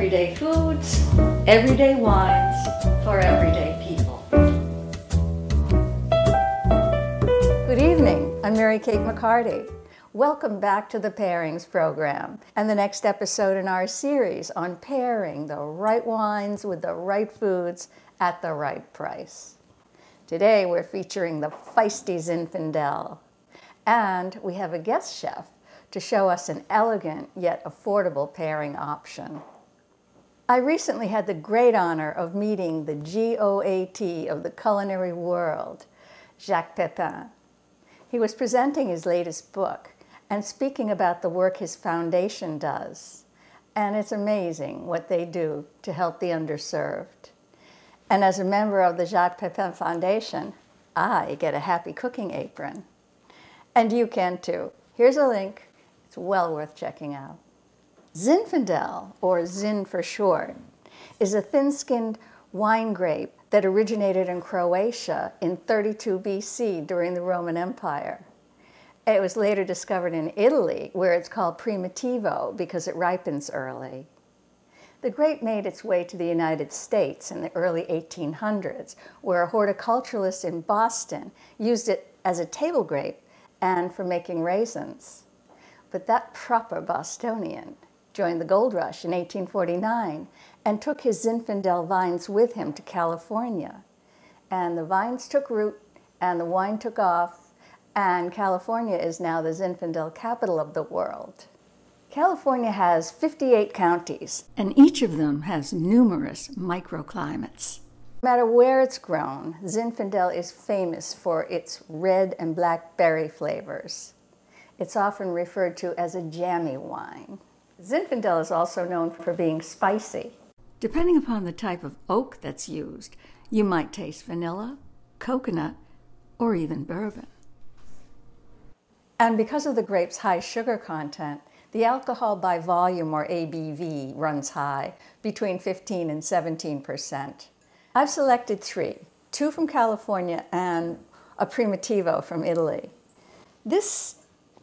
everyday foods, everyday wines for everyday people. Good evening, I'm Mary Kate McCarty. Welcome back to the Pairings Program and the next episode in our series on pairing the right wines with the right foods at the right price. Today we're featuring the feisty Zinfandel, and we have a guest chef to show us an elegant yet affordable pairing option. I recently had the great honor of meeting the GOAT of the culinary world, Jacques Pepin. He was presenting his latest book and speaking about the work his foundation does. And it's amazing what they do to help the underserved. And as a member of the Jacques Pepin Foundation, I get a happy cooking apron. And you can too. Here's a link. It's well worth checking out. Zinfandel, or Zin for short, is a thin-skinned wine grape that originated in Croatia in 32 BC during the Roman Empire. It was later discovered in Italy, where it's called Primitivo because it ripens early. The grape made its way to the United States in the early 1800s, where a horticulturalist in Boston used it as a table grape and for making raisins. But that proper Bostonian joined the gold rush in 1849 and took his Zinfandel vines with him to California. And the vines took root and the wine took off, and California is now the Zinfandel capital of the world. California has 58 counties, and each of them has numerous microclimates. No matter where it's grown, Zinfandel is famous for its red and black berry flavors. It's often referred to as a jammy wine. Zinfandel is also known for being spicy. Depending upon the type of oak that's used, you might taste vanilla, coconut, or even bourbon. And because of the grape's high sugar content, the alcohol by volume, or ABV, runs high, between 15 and 17%. I've selected three, two from California and a Primitivo from Italy. This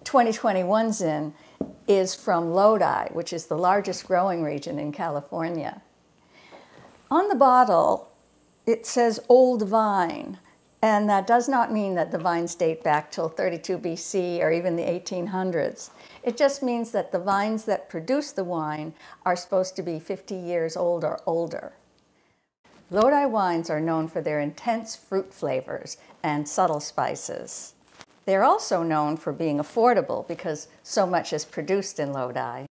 2021 Zin is from Lodi, which is the largest growing region in California. On the bottle, it says old vine, and that does not mean that the vines date back till 32 BC or even the 1800s. It just means that the vines that produce the wine are supposed to be 50 years old or older. Lodi wines are known for their intense fruit flavors and subtle spices. They're also known for being affordable because so much is produced in Lodi.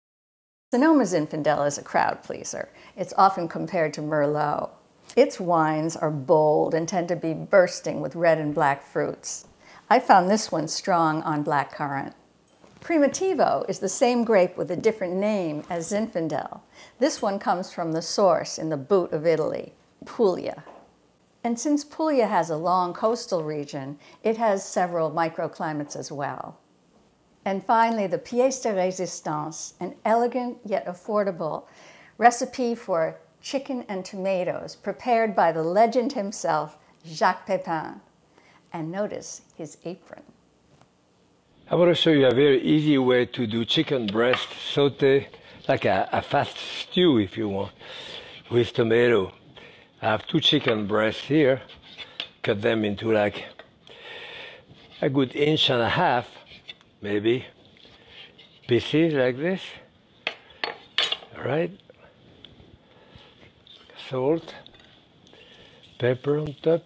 Sonoma Zinfandel is a crowd pleaser. It's often compared to Merlot. Its wines are bold and tend to be bursting with red and black fruits. I found this one strong on blackcurrant. Primitivo is the same grape with a different name as Zinfandel. This one comes from the source in the boot of Italy, Puglia. And since Puglia has a long coastal region, it has several microclimates as well. And finally, the pièce de résistance, an elegant yet affordable recipe for chicken and tomatoes prepared by the legend himself, Jacques Pepin. And notice his apron. I want to show you a very easy way to do chicken breast sauté, like a fast stew if you want, with tomato. I have two chicken breasts here, cut them into like a good 1.5 inch, maybe, pieces like this. All right. Salt, pepper on top.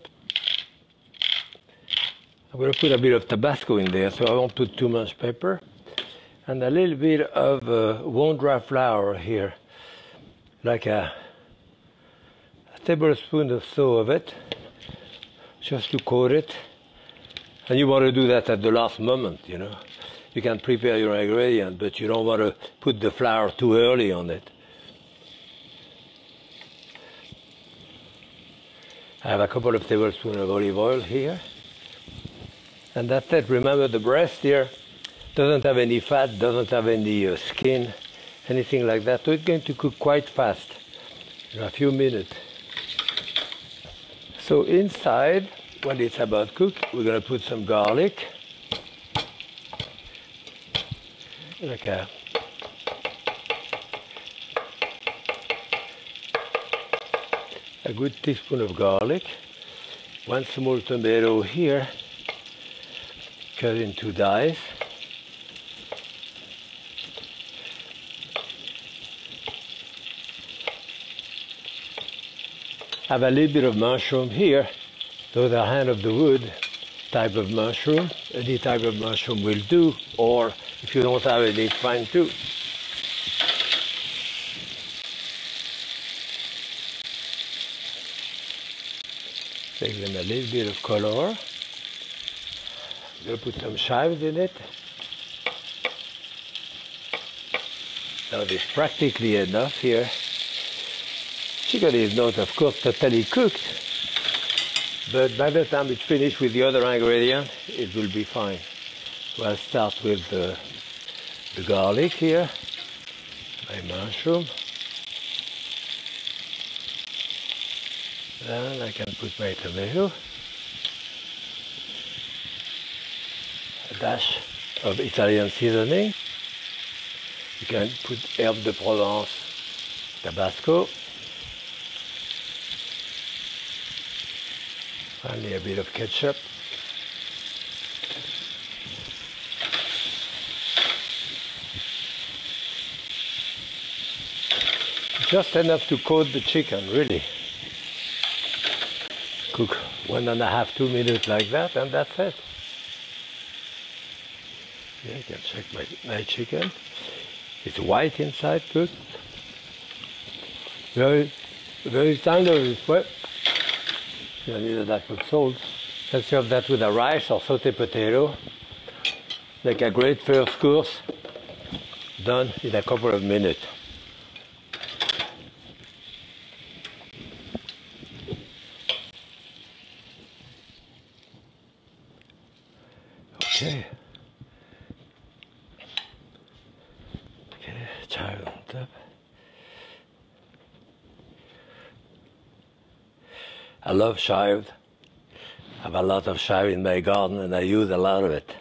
I'm going to put a bit of Tabasco in there, so I won't put too much pepper. And a little bit of warm dry flour here, like a tablespoon or so of it, just to coat it. And you want to do that at the last moment, you know. You can prepare your ingredient, but you don't want to put the flour too early on it. I have a couple of tablespoons of olive oil here. And that's it. Remember, the breast here doesn't have any fat, doesn't have any skin, anything like that. So it's going to cook quite fast, in a few minutes. So inside, when it's about cooked, we're going to put some garlic, like a a good teaspoon of garlic, 1 small tomato here, cut into dice. Have a little bit of mushroom here. Those are hand of the wood type of mushroom. Any type of mushroom will do, or if you don't have it, it's fine too. Give them a little bit of color. I'm going to put some chives in it. Now there's practically enough here. Chicken is not, of course, totally cooked, but by the time it's finished with the other ingredient, it will be fine. So I'll start with the garlic here, my mushroom. Then I can put my tomato, a dash of Italian seasoning. You can put herbe de Provence, Tabasco. Finally, a bit of ketchup. Just enough to coat the chicken, really. Cook 1.5 to 2 minutes like that, and that's it. Yeah, you can check my chicken. It's white inside, good. Very tender, it's wet. You don't need that with salt. Let's serve that with a rice or sauté potato. Like a great first course, done in a couple of minutes. Okay. Okay, chive on top. I love chive. I have a lot of chive in my garden and I use a lot of it.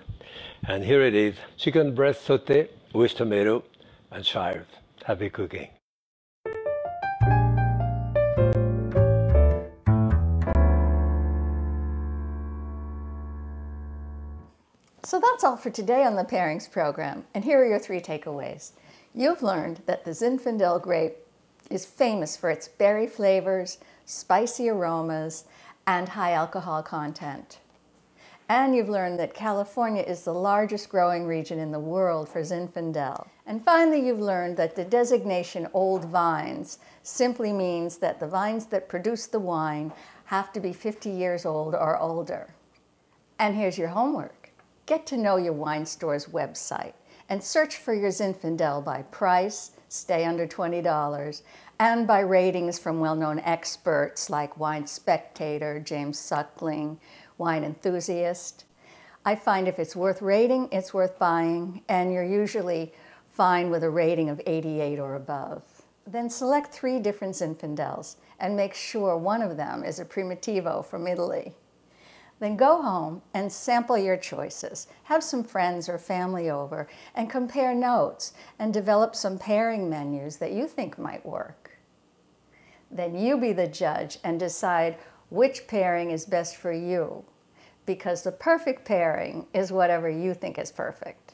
And here it is, chicken breast sauté with tomato and chive. Happy cooking. So that's all for today on the Pairings Program, and here are your 3 takeaways. You've learned that the Zinfandel grape is famous for its berry flavors, spicy aromas, and high alcohol content. And you've learned that California is the largest growing region in the world for Zinfandel. And finally, you've learned that the designation old vines simply means that the vines that produce the wine have to be 50 years old or older. And here's your homework. Get to know your wine store's website and search for your Zinfandel by price, stay under $20, and by ratings from well-known experts like Wine Spectator, James Suckling, Wine Enthusiast. I find if it's worth rating, it's worth buying, and you're usually fine with a rating of 88 or above. Then select 3 different Zinfandels and make sure one of them is a Primitivo from Italy. Then go home and sample your choices. Have some friends or family over and compare notes and develop some pairing menus that you think might work. Then you be the judge and decide which pairing is best for you, because the perfect pairing is whatever you think is perfect.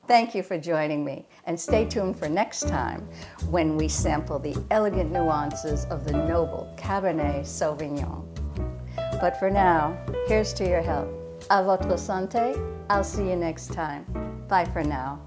Thank you for joining me, and stay tuned for next time when we sample the elegant nuances of the noble Cabernet Sauvignon. But for now, here's to your health. À votre santé. I'll see you next time. Bye for now.